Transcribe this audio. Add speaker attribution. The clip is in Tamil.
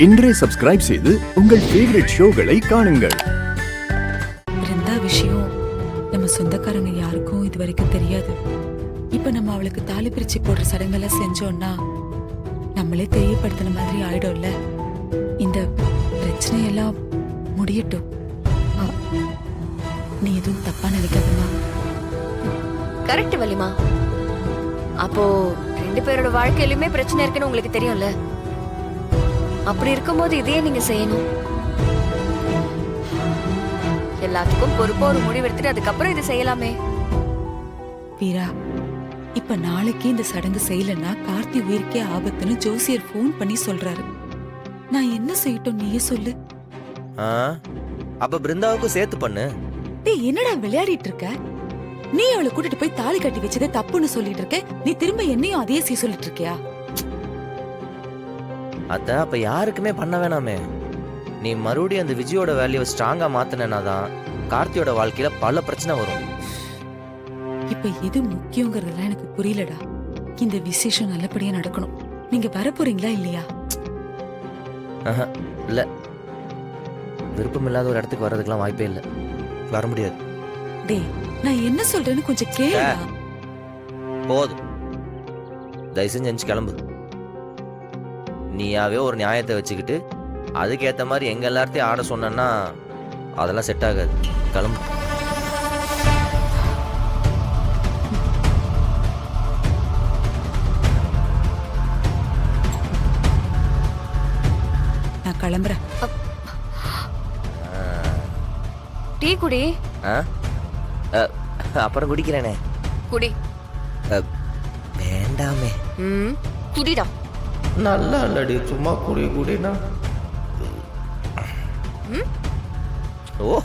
Speaker 1: இன்றே சப்ஸ்கிரைப் செய்து உங்கள் ஃபேவரட் ஷோகளை காணுங்கள்.
Speaker 2: பிருந்தா விஷயம் நம்ம சொந்தக்காரங்க யாருக்கும் இது வரைக்கும் தெரியாது. இப்ப நம்ம அவளுக்கு தாலி பிரிச்சு போடுற சடங்கெல்லாம் செஞ்சோம்னா நம்மளே தெரியப்படுத்தின மாதிரி ஆயிடும்ல. இந்த பிரச்சனையெல்லாம் முடியட்டும். நீ எதுவும் தப்பா நினைக்காதமா.
Speaker 3: கரெக்ட் வலிமா. அப்போ 2 பேரோட வாழ்க்கையிலுமே பிரச்சனை இருக்குன்னு உங்களுக்கு தெரியும்ல. அப்படி இருக்கும்போது இதையே நீங்க செய்யணும். எல்லாத்துக்கும் பொறுப்பா ஒரு முடிவு எடுத்துட்டு அதுக்கப்புறம் இதை செய்யலாமே.
Speaker 2: வீரா, இப்ப நாளைக்கு இந்த சடங்கு செய்யலன்னா கார்த்தி உயிருக்கே ஆபத்துன்னு ஜோசியர் போன் பண்ணி சொல்றாரு. நான் என்ன செய்யட்டும் நீயே சொல்லு.
Speaker 4: அப்ப பிருந்தாவுக்கும் சேர்த்து பண்ணு.
Speaker 2: டேய், என்னடா விளையாடிட்டு இருக்க? நீ அவளை கூட்டிட்டு போய் தாலி கட்டி வச்சதே தப்புன்னு சொல்லிட்டு இருக்க. நீ திரும்ப என்னையும் அதே செய்ய சொல்லிட்டு இருக்கியா?
Speaker 4: அத அப்ப யாருக்குமே பண்ண வேணாமே. நீ மறுபடியும் அந்த விஜயோட வேல்யூவை ஸ்ட்ராங்கா மாத்தினாதான் கார்த்தியோட வாழ்க்கையில பல பிரச்சனை வரும்.
Speaker 2: இப்ப எது முக்கியங்கிறதெல்லாம் எனக்கு புரியலடா. இந்த விசேஷம் நல்லபடியா நடக்கணும். நீங்க வர போறீங்களா இல்லையா?
Speaker 4: இல்ல, விருப்பம் இல்லாத ஒரு இடத்துக்கு வர்றதுக்கெல்லாம் வாய்ப்பே இல்லை. வர முடியாது.
Speaker 2: டேய், நான் என்ன சொல்றேன்னு கொஞ்சம் கேளுடா.
Speaker 4: போதும், தயவு செஞ்சு கிளம்பு. நீயாவே ஒரு நியாயத்தை வச்சுக்கிட்டு அதுக்கேற்ற மாதிரி எங்க எல்லார்த்தையும் ஆட சொன்னா அதெல்லாம் செட் ஆகாது. கிளம்பு.
Speaker 2: நான் கிளம்புறேன்.
Speaker 3: டீ குடி.
Speaker 4: அப்புறம் குடிக்கிறேனே.
Speaker 3: குடி.
Speaker 4: வேண்டாமே.
Speaker 3: குடிடா.
Speaker 4: நல்லா இல்லடி, சும்மா குடி குடினா. ஓ